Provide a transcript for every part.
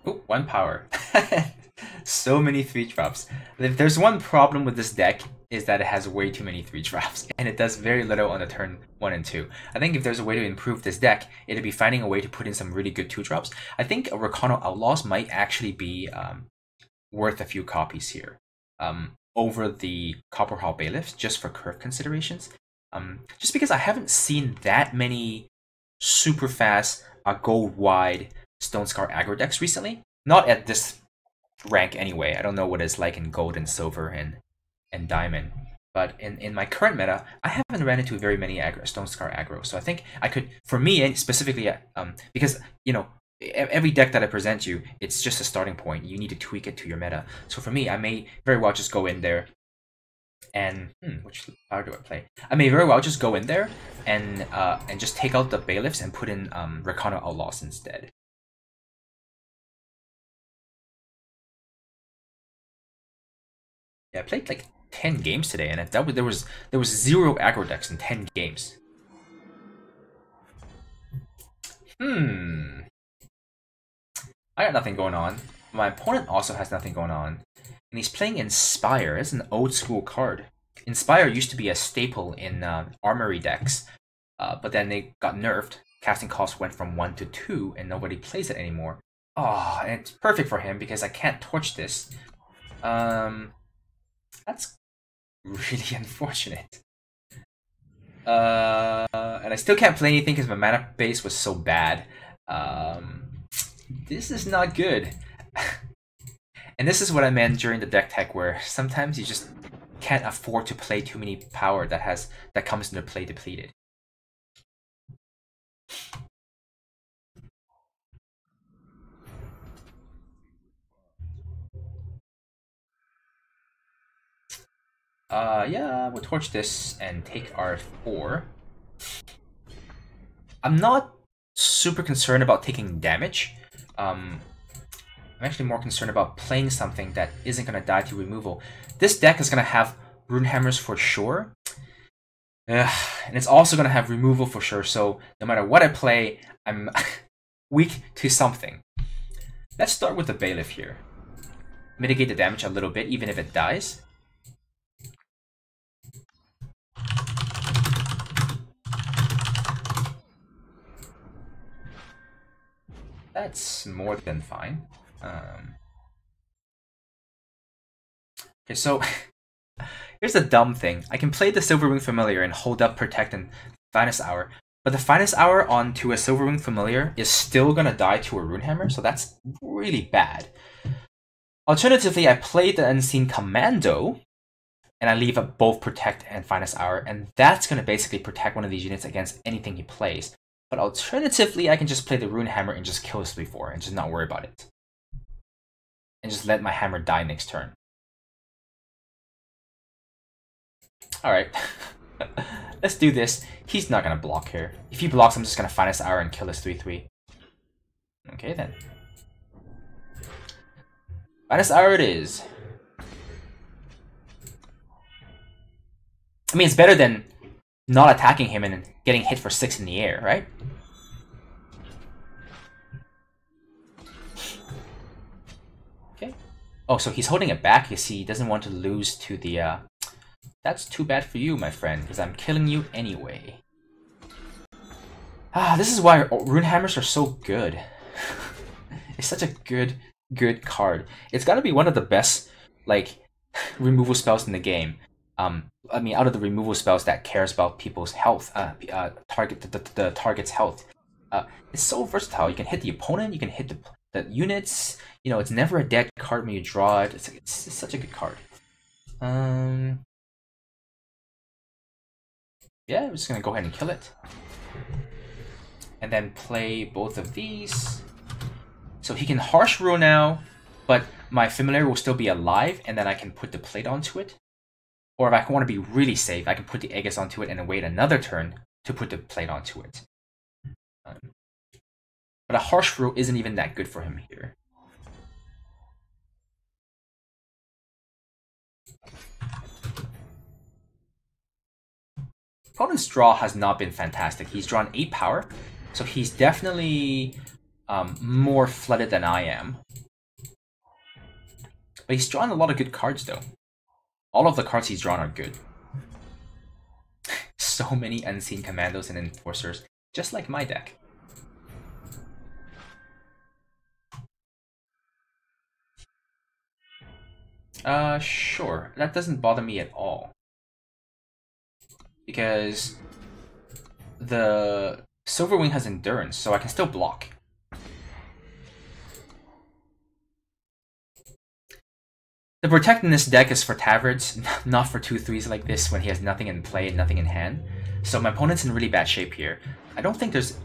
Oh, 1 power. So many 3-drops. If there's one problem with this deck, is that it has way too many 3-drops, and it does very little on the turn 1 and 2. I think if there's a way to improve this deck, it'd be finding a way to put in some really good 2-drops. I think Rakano Outlaws might actually be worth a few copies here over the Copperhall Bailiffs, just for curve considerations. Just because I haven't seen that many super fast gold wide Stone Scar aggro decks recently. Not at this rank anyway. I don't know what it's like in gold and silver and diamond. But in my current meta, I haven't ran into very many Stone Scar aggro. So I think I could, for me specifically, because, you know, every deck that I present you, it's just a starting point. You need to tweak it to your meta. So for me, I may very well just go in there and which power do I play? I may very well just go in there and just take out the bailiffs and put in Rakano Outlaws instead. Yeah, I played like 10 games today, and there was 0 aggro decks in 10 games. I got nothing going on. My opponent also has nothing going on. And he's playing Inspire. It's an old school card. Inspire used to be a staple in armory decks, but then they got nerfed. Casting cost went from 1 to 2, and nobody plays it anymore. Oh, and it's perfect for him because I can't torch this. That's really unfortunate. And I still can't play anything because my mana base was so bad. This is not good. And this is what I meant during the deck tech, where sometimes you just can't afford to play too many power that comes into play depleted. Yeah, we'll torch this and take R4. I'm not super concerned about taking damage. I'm actually more concerned about playing something that isn't going to die to removal. This deck is going to have Rune Hammers for sure. And it's also going to have removal for sure, so no matter what I play, I'm weak to something. Let's start with the Bailiff here. Mitigate the damage a little bit, even if it dies. That's more than fine. Okay, so here's the dumb thing. I can play the Silverwing Familiar and hold up Protect and Finest Hour, but the Finest Hour onto a Silverwing Familiar is still gonna die to a Runehammer, so that's really bad. Alternatively, I play the Unseen Commando, and I leave up both Protect and Finest Hour, and that's gonna basically protect one of these units against anything he plays. But alternatively, I can just play the Rune Hammer and just kill his 3/4 and just not worry about it. And just let my hammer die next turn. Alright. Let's do this. He's not gonna block here. If he blocks, I'm just gonna Finest Hour and kill his 3/3. Okay then. Finest Hour it is. I mean, it's better than not attacking him and getting hit for 6 in the air, right? Okay. Oh, so he's holding it back. You see, he doesn't want to lose to the... That's too bad for you, my friend, because I'm killing you anyway. This is why Rune Hammers are so good. It's such a good card. It's gotta be one of the best, like, removal spells in the game. I mean, out of the removal spells that cares about people's health, the target's health. It's so versatile. You can hit the opponent, you can hit the units. You know, it's never a dead card when you draw it. It's such a good card. Yeah, I'm just gonna go ahead and kill it. And then play both of these. So he can Harsh Rule now, but my Familiar will still be alive, and then I can put the plate onto it. Or if I want to be really safe, I can put the Aegis onto it and then wait another turn to put the plate onto it. But a Harsh Rule isn't even that good for him here. Opponent's draw has not been fantastic. He's drawn 8 power, so he's definitely more flooded than I am. But he's drawn a lot of good cards, though. All of the cards he's drawn are good. So many Unseen Commandos and Enforcers, just like my deck. Sure. That doesn't bother me at all. Because the Silverwing has Endurance, so I can still block. The Protect in this deck is for Tavards, not for 2/3s like this when he has nothing in play and nothing in hand. So my opponent's in really bad shape here. I don't think there's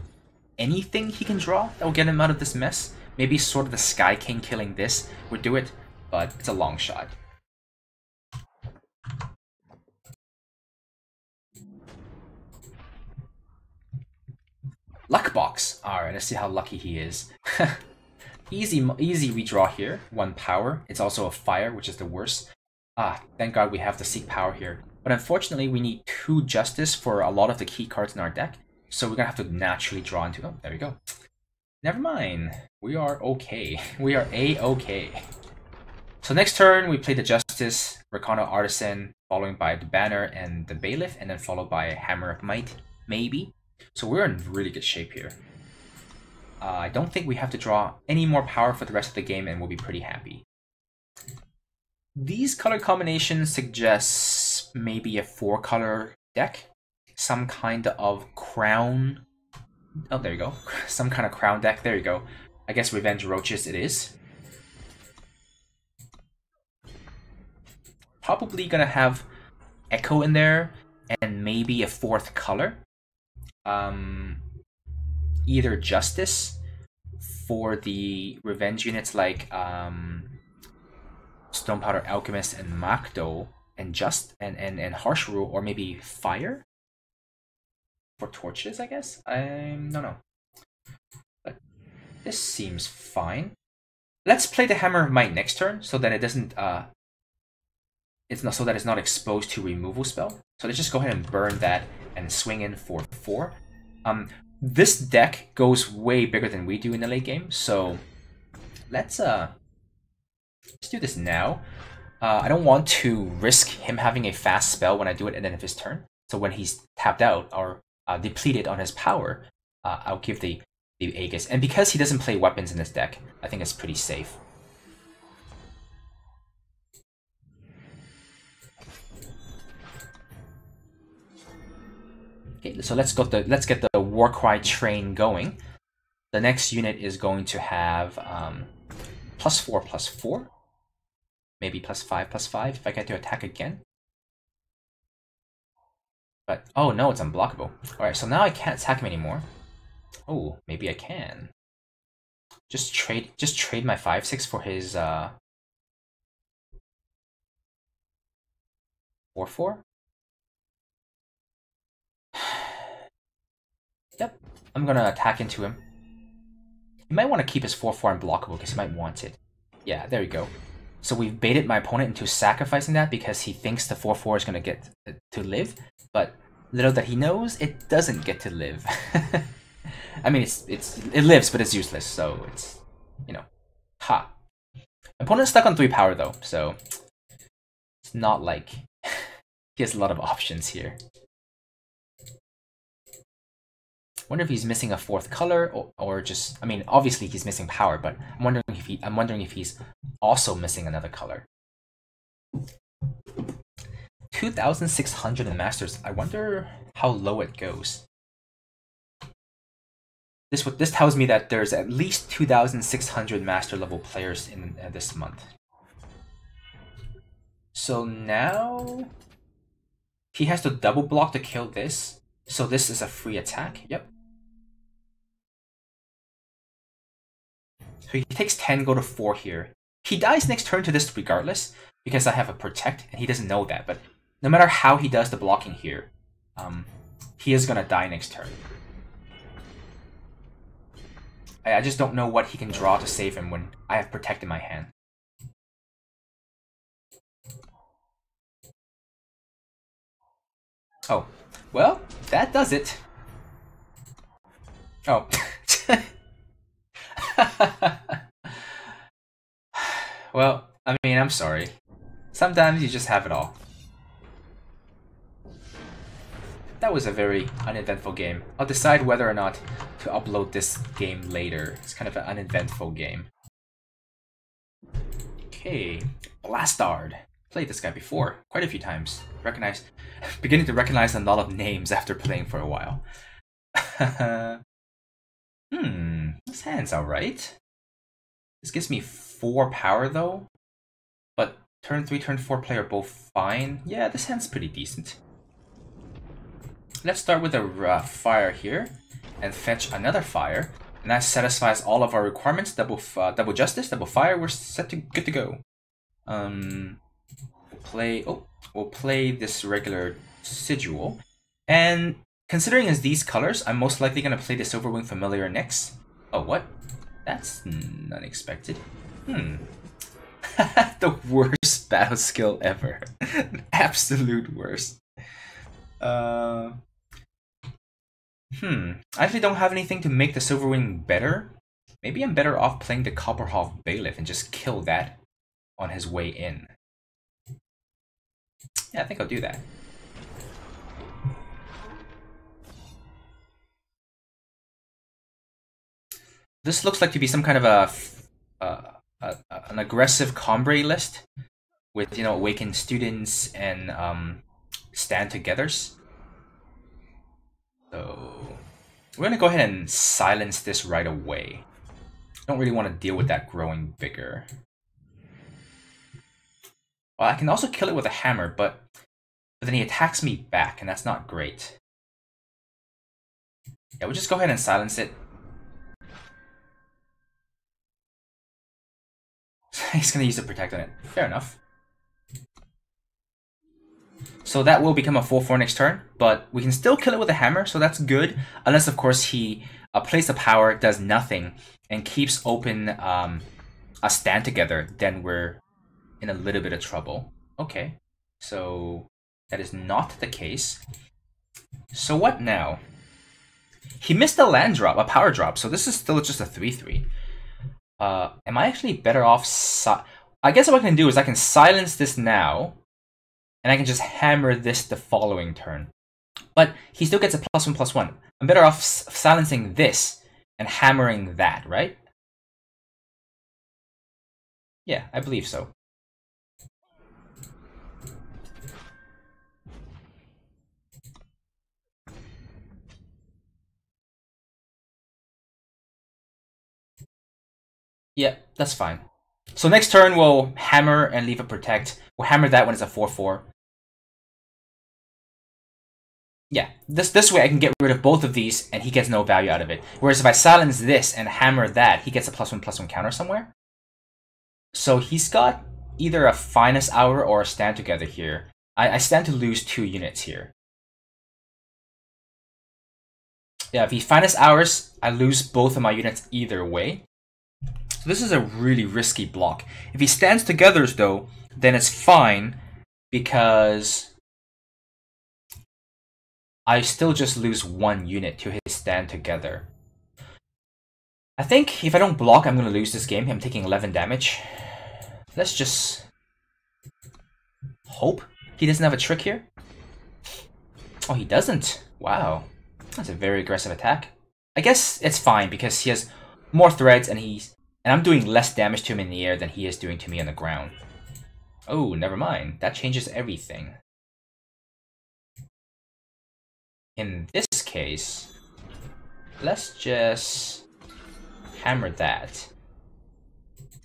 anything he can draw that will get him out of this mess. Maybe sort of the Sky King killing this would do it, but it's a long shot. Luck Box! Alright, let's see how lucky he is. Easy redraw here. 1 power. It's also a fire, which is the worst. Thank God we have the Seek Power here. But unfortunately, we need 2 Justice for a lot of the key cards in our deck. So we're gonna have to naturally draw into... Oh, there we go. Never mind. We are okay. We are A-okay. So next turn, we play the Justice, Rakano Artisan, following by the Banner and the Bailiff, and then followed by Hammer of Might, maybe. So we're in really good shape here. I don't think we have to draw any more power for the rest of the game, and we'll be pretty happy. These color combinations suggest maybe a 4-color deck. Some kind of crown... Oh, there you go. Some kind of crown deck. There you go. I guess Revenge Roaches it is. Probably gonna have Echo in there, and maybe a 4th color. Either Justice for the revenge units like Stonepowder Alchemist and Makdo, and Harsh Rule, or maybe Fire for torches, I guess. I don't know, but this seems fine. Let's play the Hammer of Might next turn so that it doesn't it's not exposed to removal spell. So let's just go ahead and burn that and swing in for 4. This deck goes way bigger than we do in the late game, so let's do this now. I don't want to risk him having a fast spell when I do it at the end of his turn. So when he's tapped out or depleted on his power, I'll give the Aegis. And because he doesn't play weapons in this deck, I think it's pretty safe. Okay, so let's get the Warcry train going. The next unit is going to have +4/+4, maybe +5/+5 if I get to attack again. But oh no, it's unblockable. All right, so now I can't attack him anymore. Oh, maybe I can. Just trade my 5/6 for his 4/4. Yep, I'm gonna attack into him. He might want to keep his 4/4 unblockable because he might want it. Yeah, there you go. So we've baited my opponent into sacrificing that because he thinks the 4/4 is gonna get to live, but little that he knows, it doesn't get to live. I mean, it lives, but it's useless. So it's, you know, ha. Opponent's stuck on 3 power though, so it's not like he has a lot of options here. Wonder if he's missing a 4th color, or just, I mean, obviously he's missing power, but I'm wondering if he's also missing another color. 2,600 in Masters. I wonder how low it goes. This tells me that there's at least 2,600 Master level players in this month. So now he has to double block to kill this. So this is a free attack. Yep. So he takes 10, go to 4 here. He dies next turn to this regardless, because I have a Protect, and he doesn't know that. But no matter how he does the blocking here, he is gonna die next turn. I just don't know what he can draw to save him when I have Protect in my hand. Oh, well, that does it. Oh. Well, I mean, I'm sorry. Sometimes you just have it all. That was a very uneventful game. I'll decide whether or not to upload this game later. It's kind of an uneventful game. Okay, Blastard. Played this guy before, quite a few times. Beginning to recognize a lot of names after playing for a while. This hand's alright. This gives me 4 power though. But turn 3, turn 4 play are both fine. Yeah, this hand's pretty decent. Let's start with a fire here and fetch another fire. And that satisfies all of our requirements. Double justice, double fire. We're good to go. We'll play this regular Sigil. And considering as these colors, I'm most likely gonna play the Silverwing Familiar next. Oh, what? That's unexpected. The worst battle skill ever. Absolute worst. I actually don't have anything to make the Silverwing better. Maybe I'm better off playing the Copperhoff Bailiff and just kill that on his way in. Yeah, I think I'll do that. This looks like to be some kind of an aggressive Combre list with, you know, awakened students and stand-togethers. So we're gonna go ahead and silence this right away. I don't really want to deal with that growing bigger. Well, I can also kill it with a hammer, but then he attacks me back, and that's not great. Yeah, we'll just go ahead and silence it. He's gonna use the protect on it. Fair enough. So that will become a 4/4 next turn, but we can still kill it with a hammer, so that's good. Unless, of course, he plays the power, does nothing, and keeps open a stand together, then we're in a little bit of trouble. Okay, so that is not the case. So what now? He missed a land drop, a power drop, so this is still just a 3/3. Am I actually better off? I guess what I can do is I can silence this now, and I can just hammer this the following turn. But he still gets a +1/+1. I'm better off silencing this and hammering that, right? Yeah, I believe so. Yeah, that's fine. So next turn we'll hammer and leave a protect. We'll hammer that when it's a 4/4. Yeah, this way I can get rid of both of these and he gets no value out of it. Whereas if I silence this and hammer that, he gets a +1/+1 counter somewhere. So he's got either a Finest Hour or a Stand Together here. I stand to lose 2 units here. Yeah, if he Finest Hours, I lose both of my units either way. So this is a really risky block. If he Stands Together though, then it's fine because I still just lose 1 unit to his Stand Together. I think if I don't block, I'm going to lose this game. I'm taking 11 damage. Let's just hope he doesn't have a trick here. Oh, he doesn't. Wow. That's a very aggressive attack. I guess it's fine because he has more threads and I'm doing less damage to him in the air than he is doing to me on the ground. Oh, never mind. That changes everything. In this case, let's just hammer that.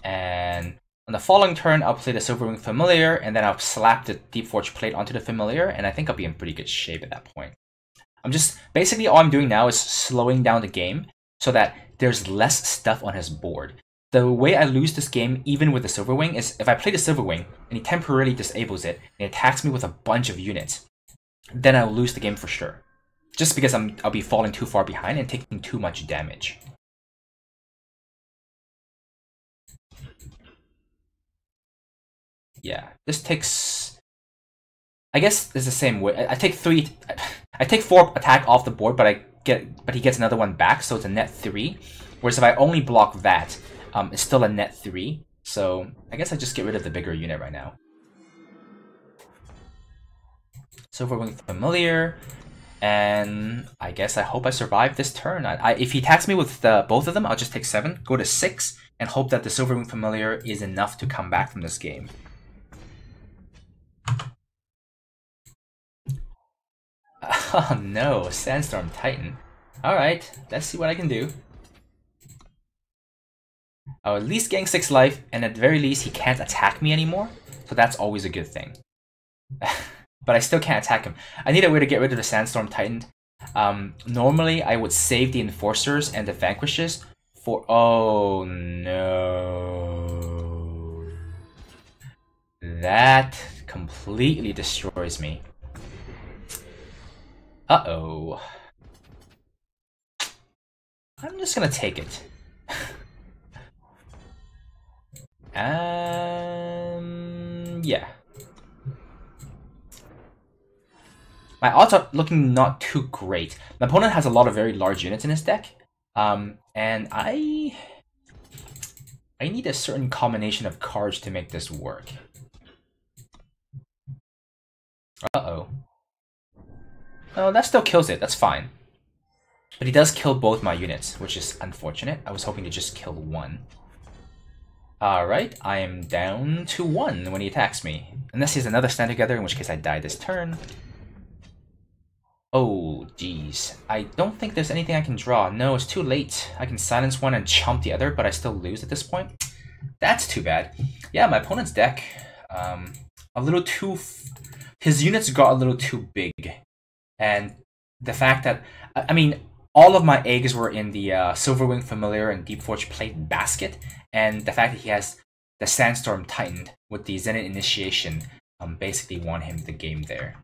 And on the following turn, I'll play the Silverwing Familiar, and then I'll slap the Deep Forge Plate onto the Familiar, and I think I'll be in pretty good shape at that point. Basically all I'm doing now is slowing down the game so that there's less stuff on his board. The way I lose this game, even with the Silverwing, is if I play the Silverwing, and he temporarily disables it, and he attacks me with a bunch of units, then I'll lose the game for sure. Just because I'll be falling too far behind and taking too much damage. Yeah, this takes... I guess it's the same way. I take 4 attack off the board, but he gets another one back, so it's a net 3. Whereas if I only block that, it's still a net 3. So I guess I just get rid of the bigger unit right now. Silverwing Familiar, and I guess I hope I survive this turn. If he attacks me with both of them, I'll just take 7, go to 6, and hope that the Silverwing Familiar is enough to come back from this game. Oh no, Sandstorm Titan. Alright, let's see what I can do. I'll at least gain 6 life, and at the very least he can't attack me anymore, so that's always a good thing. But I still can't attack him. I need a way to get rid of the Sandstorm Titan. Normally I would save the Enforcers and the Vanquishes for... Oh no. That completely destroys me. Uh-oh. I'm just gonna take it. Yeah. My odds are looking not too great. My opponent has a lot of very large units in his deck. And I need a certain combination of cards to make this work. Uh-oh. Oh, that still kills it. That's fine. But he does kill both my units, which is unfortunate. I was hoping to just kill one. Alright, I am down to 1 when he attacks me. Unless he has another stand together, in which case I die this turn. Oh, jeez. I don't think there's anything I can draw. No, it's too late. I can silence one and chomp the other, but I still lose at this point. That's too bad. Yeah, my opponent's deck, a little too... His units got a little too big. And the fact that... I mean, all of my eggs were in the Silverwing Familiar and Deepforge Plate basket, and the fact that he has the Sandstorm Titan with the Zenith Initiation basically won him the game there.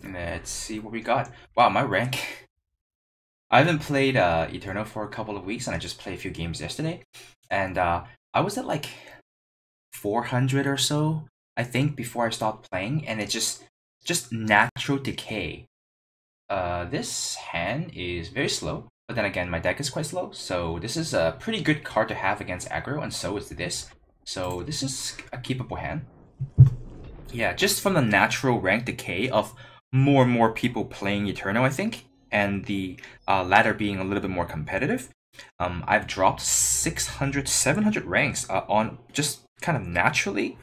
Let's see what we got. Wow, my rank. I haven't played Eternal for a couple of weeks, and I just played a few games yesterday. And I was at like 400 or so, I think, before I stopped playing, and it just natural decay. This hand is very slow, but then again, my deck is quite slow, so this is a pretty good card to have against aggro, and so is this. So this is a keepable hand. Yeah, just from the natural rank decay of more and more people playing Eternal, I think, and the ladder being a little bit more competitive, I've dropped 600, 700 ranks on just kind of naturally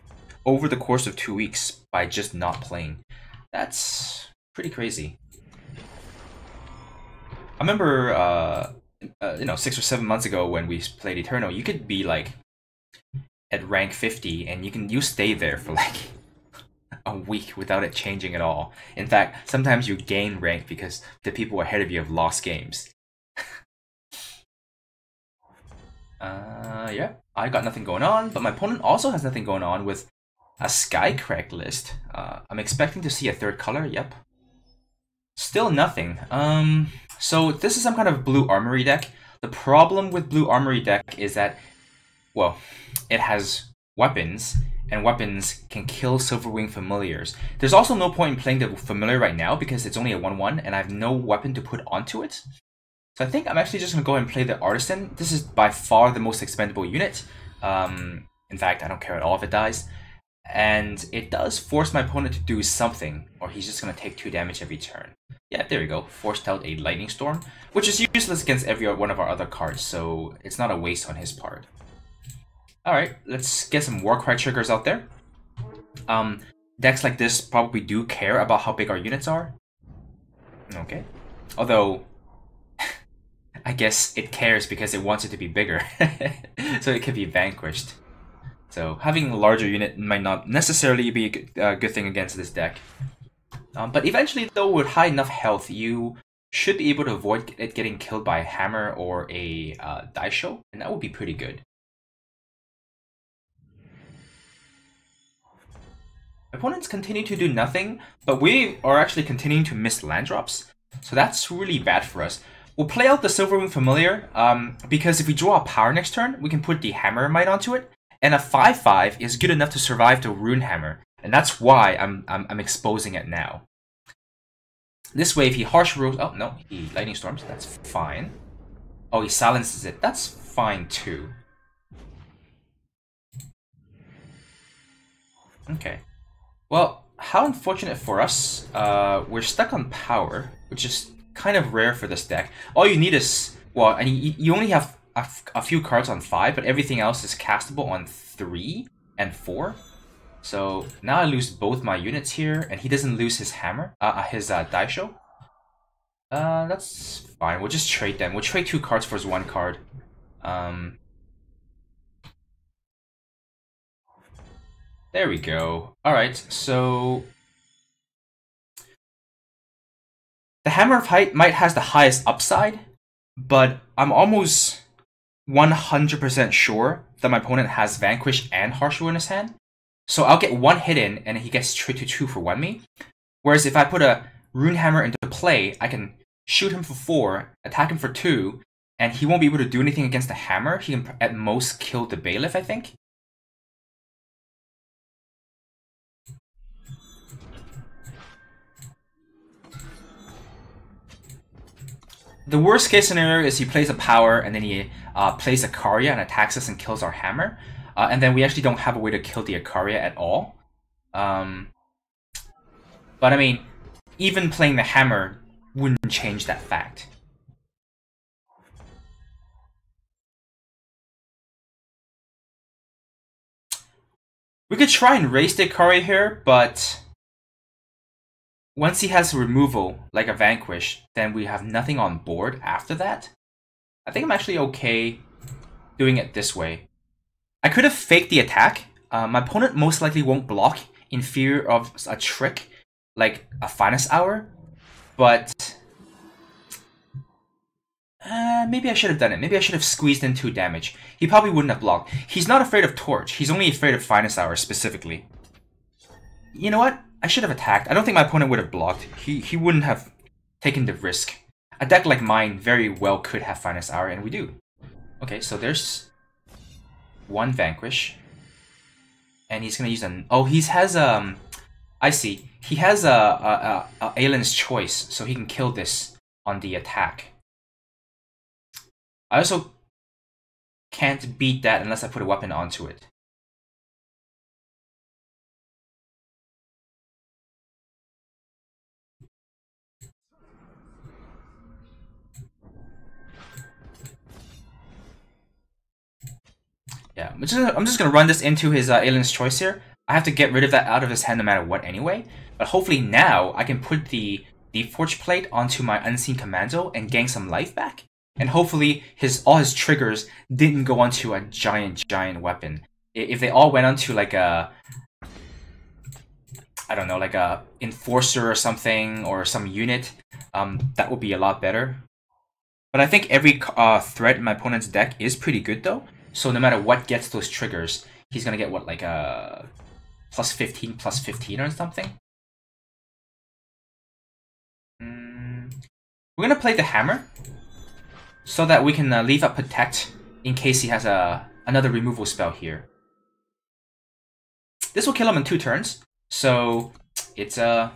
over the course of 2 weeks by just not playing. That's pretty crazy. I remember, 6 or 7 months ago when we played Eternal, you could be like at rank 50 and you stay there for like a week without it changing at all. In fact, sometimes you gain rank because the people ahead of you have lost games. Yeah, I got nothing going on, but my opponent also has nothing going on with a Skycrack list. I'm expecting to see a third color, yep. Still nothing. So this is some kind of blue armory deck. The problem with blue armory deck is that, well, it has weapons, and weapons can kill Silverwing Familiars. There's also no point in playing the Familiar right now because it's only a 1/1, and I have no weapon to put onto it. So I think I'm actually just going to go ahead and play the Artisan. This is by far the most expendable unit. In fact, I don't care at all if it dies. And it does force my opponent to do something, or he's just going to take 2 damage every turn. Yeah, there we go. Forced out a Lightning Storm, which is useless against every one of our other cards, so it's not a waste on his part. Alright, let's get some Warcry triggers out there. Decks like this probably do care about how big our units are. Okay. Although, I guess it cares because it wants it to be bigger, so it can be vanquished. So having a larger unit might not necessarily be a good thing against this deck. But eventually, though, with high enough health, you should be able to avoid it getting killed by a hammer or a Daisho, and that would be pretty good. Opponents continue to do nothing, but we are actually continuing to miss land drops, so that's really bad for us. We'll play out the Silverwing Familiar, because if we draw a power next turn, we can put the Hammer Might onto it, and a 5/5 is good enough to survive the Rune Hammer, and that's why I'm exposing it now. This way, if he harsh rules... Oh, no, he lightning storms. That's fine. Oh, he silences it. That's fine, too. Okay. Well, how unfortunate for us. We're stuck on power, which is kind of rare for this deck. All you need is... Well, and you only have a few cards on 5, but everything else is castable on 3 and 4. So now I lose both my units here, and he doesn't lose his hammer, his Daisho. That's fine. We'll just trade them. We'll trade 2 cards for his 1 card. There we go. Alright, so... The Hammer of Height might has the highest upside, but I'm almost 100% sure that my opponent has Vanquish and Harsh Rule in his hand. So I'll get 1 hit in, and he gets trade to 2 for 1 me. Whereas if I put a Rune Hammer into play, I can shoot him for 4, attack him for 2, and he won't be able to do anything against the hammer. He can at most kill the Bailiff, I think. The worst case scenario is he plays a power and then he plays a Ikaria and attacks us and kills our hammer. And then we actually don't have a way to kill the Ikaria at all. But I mean, even playing the hammer wouldn't change that fact. We could try and raise the Ikaria here, but once he has removal, like a Vanquish, then we have nothing on board after that. I think I'm actually okay doing it this way. I could have faked the attack. My opponent most likely won't block in fear of a trick, like a Finest Hour. But maybe I should have done it. Maybe I should have squeezed in 2 damage. He probably wouldn't have blocked. He's not afraid of Torch. He's only afraid of Finest Hour specifically. You know what? I should have attacked. I don't think my opponent would have blocked. He wouldn't have taken the risk. A deck like mine very well could have Finest Hour, and we do. Okay, so there's 1 Vanquish. And he's gonna use an... Oh, he has I see. He has a Alien's Choice, so he can kill this on the attack. I also can't beat that unless I put a weapon onto it. Yeah, I'm just gonna run this into his Alien's Choice here. I have to get rid of that out of his hand no matter what anyway. But hopefully now I can put the Forge Plate onto my Unseen Commando and gain some life back. And hopefully all his triggers didn't go onto a giant weapon. If they all went onto like a... I don't know, like a Enforcer or something, or some unit, that would be a lot better. But I think every threat in my opponent's deck is pretty good though. So no matter what gets those triggers, he's gonna get what, like a +15/+15 or something? We're gonna play the hammer so that we can leave up Protect in case he has another removal spell here. This will kill him in 2 turns, so it's a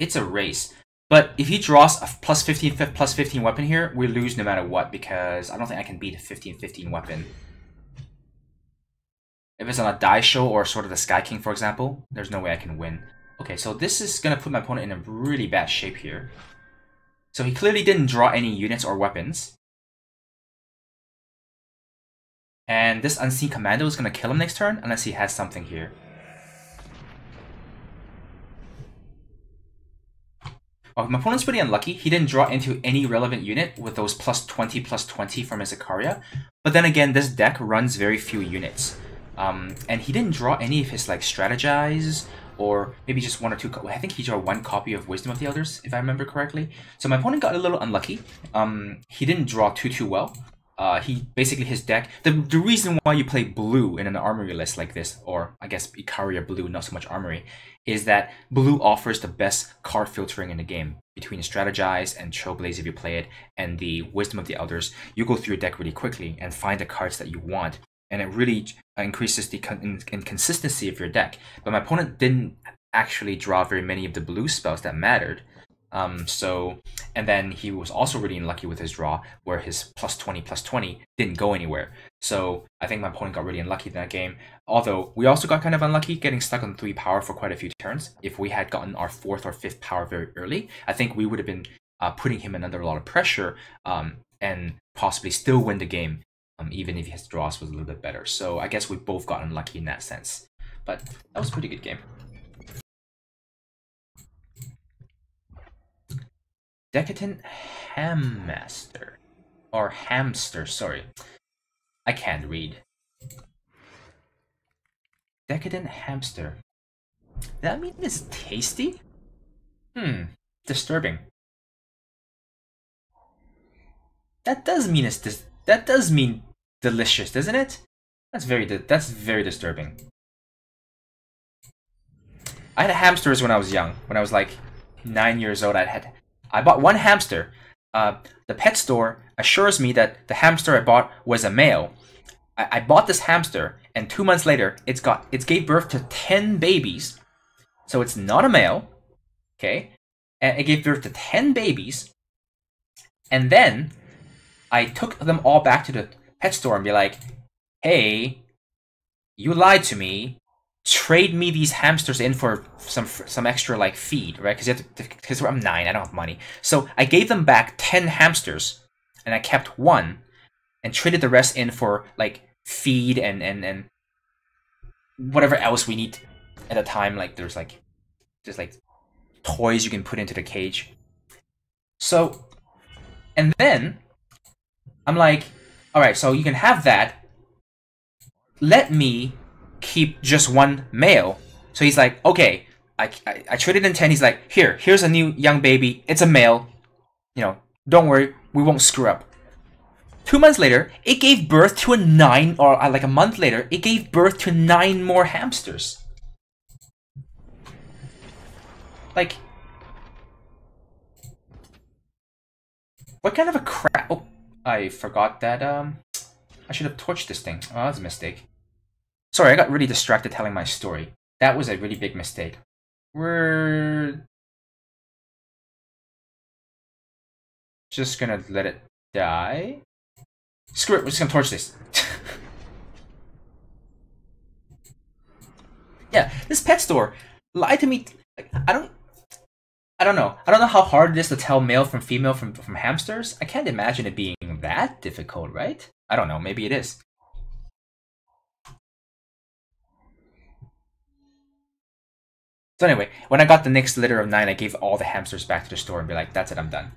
race. But if he draws a +15 weapon here, we lose no matter what, because I don't think I can beat a 15/15 weapon. If it's on a Daisho or sort of the Sky King, for example, there's no way I can win. Okay, so this is going to put my opponent in a really bad shape here. So he clearly didn't draw any units or weapons. And this Unseen Commando is going to kill him next turn, unless he has something here. Oh, my opponent's pretty unlucky. He didn't draw into any relevant unit with those +20/+20 from his Ikaria. But then again, this deck runs very few units. And he didn't draw any of his like Strategize, or maybe just 1 or 2. I think he drew 1 copy of Wisdom of the Elders, if I remember correctly. So my opponent got a little unlucky. He didn't draw too well. Basically his deck, the reason why you play blue in an armory list like this, or I guess Ikaria blue, not so much armory, is that blue offers the best card filtering in the game. Between Strategize and Trailblaze, if you play it, and the Wisdom of the Elders, you go through your deck really quickly and find the cards that you want, and it really increases the consistency of your deck. But my opponent didn't actually draw very many of the blue spells that mattered. And then he was also really unlucky with his draw, where his +20/+20 didn't go anywhere. So I think my opponent got really unlucky in that game. Although we also got kind of unlucky getting stuck on 3 power for quite a few turns. If we had gotten our 4th or 5th power very early, I think we would have been putting him under a lot of pressure and possibly still win the game, even if his draws was a little bit better. So I guess we both got unlucky in that sense. But that was a pretty good game. Decadent Hammaster. Or Hamster, sorry. I can't read. Decadent Hamster. Does that mean it's tasty? Disturbing. That does mean that does mean delicious, doesn't it? That's very disturbing. I had hamsters when I was young. When I was like 9 years old, I bought one hamster. The pet store assures me that the hamster I bought was a male. I bought this hamster, and 2 months later, it gave birth to 10 babies. So it's not a male, okay? And it gave birth to 10 babies, and then I took them all back to the pet store and be like, "Hey, you lied to me. Trade me these hamsters in for some extra like feed, right? Because I'm 9, I don't have money. So I gave them back 10 hamsters, and I kept 1, and traded the rest in for like feed and whatever else we need at a time. Like there's like toys you can put into the cage. So, and then I'm like, all right, so you can have that. Let me keep just 1 male. So he's like, okay, I traded in 10. He's like, here's a new young baby. It's a male. You know, don't worry, we won't screw up. 2 months later, it gave birth to a 9, or like a month later, it gave birth to 9 more hamsters. Like, what kind of a crap? Oh, I forgot that. I should have torched this thing. Oh, that's a mistake. Sorry, I got really distracted telling my story. That was a really big mistake. We're just gonna let it die. Screw it, we're just gonna torch this. Yeah, this pet store lied to me. Like, I don't know. I don't know how hard it is to tell male from female from hamsters. I can't imagine it being that difficult, right? I don't know, maybe it is. So anyway, when I got the next litter of 9, I gave all the hamsters back to the store and be like, that's it, I'm done.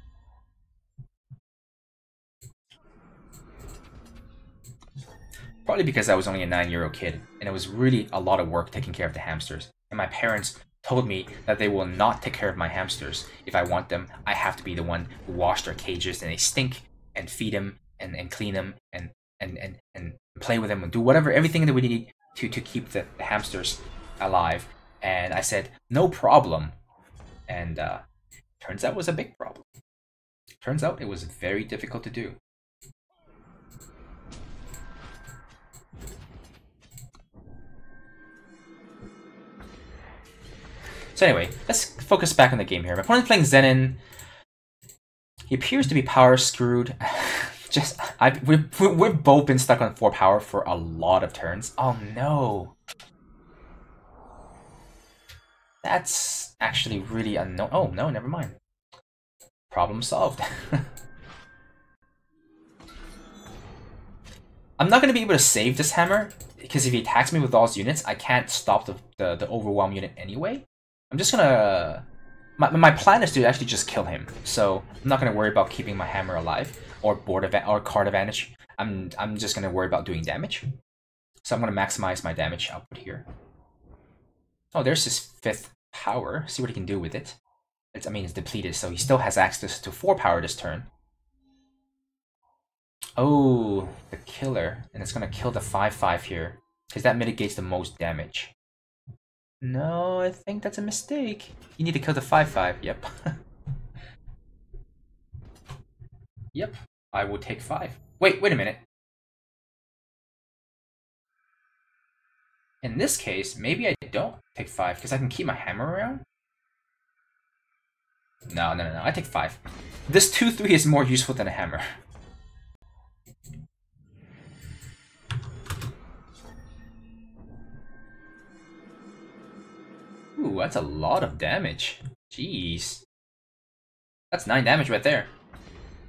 Probably because I was only a 9-year-old kid, and it was really a lot of work taking care of the hamsters. And my parents told me that they will not take care of my hamsters. If I want them, I have to be the one who wash their cages, and they stink, and feed them, and clean them, and play with them, and do whatever, everything that we need to keep the hamsters alive. And I said, no problem. And turns out it was a big problem. Turns out it was very difficult to do. So anyway, let's focus back on the game here. My opponent's playing Zenin. He appears to be power screwed. We've both been stuck on 4 power for a lot of turns. Oh no. That's actually really annoying. Oh no, never mind. Problem solved. I'm not going to be able to save this hammer, because if he attacks me with all his units, I can't stop the overwhelm unit anyway. I'm just gonna... My plan is to actually just kill him, so I'm not gonna worry about keeping my hammer alive or card advantage. I'm just gonna worry about doing damage. So I'm gonna maximize my damage output here. Oh, there's his 5th power. See what he can do with it. I mean, it's depleted, so he still has access to 4 power this turn. Oh, the killer, and it's gonna kill the 5/5 here, because that mitigates the most damage. No, I think that's a mistake. You need to kill the 5/5. Yep. Yep. I will take 5. Wait a minute. In this case, maybe I don't take 5 because I can keep my hammer around. No, I take 5. This 2-3 is more useful than a hammer. Ooh, that's a lot of damage. Jeez. That's 9 damage right there.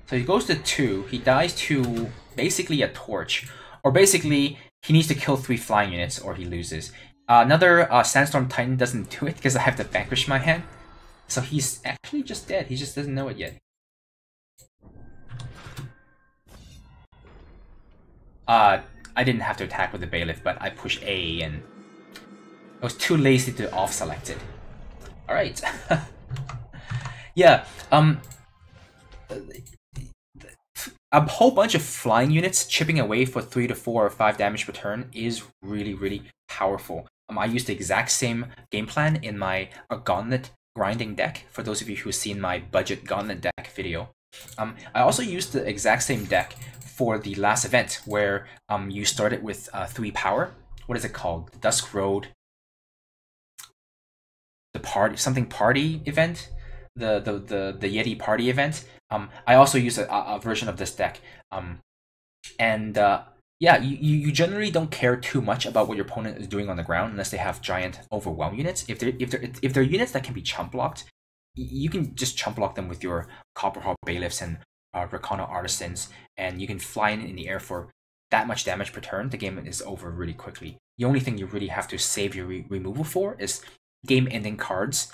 So he goes to 2, he dies to basically a torch. Or basically, he needs to kill 3 flying units or he loses. Another Sandstorm Titan doesn't do it because I have to vanquish my hand. So he's actually just dead, he just doesn't know it yet. I didn't have to attack with the Bailiff, but I pushed A and I was too lazy to off-select it. Alright. Yeah, a whole bunch of flying units chipping away for 3 to 4 or 5 damage per turn is really powerful. I used the exact same game plan in my Gauntlet grinding deck, for those of you who've seen my budget Gauntlet deck video. I also used the exact same deck for the last event, where you started with 3 power. What is it called? The Dusk Road... the party event? The Yeti party event. I also use a version of this deck. Yeah, you generally don't care too much about what your opponent is doing on the ground unless they have giant overwhelm units. If they're units that can be chump blocked, you can just chump block them with your Copperhawk Bailiffs and Rakano Artisans, and you can fly in the air for that much damage per turn. The game is over really quickly. The only thing you really have to save your removal for is game-ending cards.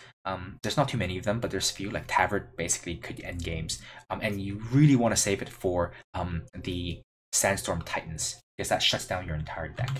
There's not too many of them, but there's a few, like Tavern basically could end games. And you really want to save it for the Sandstorm Titans, because that shuts down your entire deck.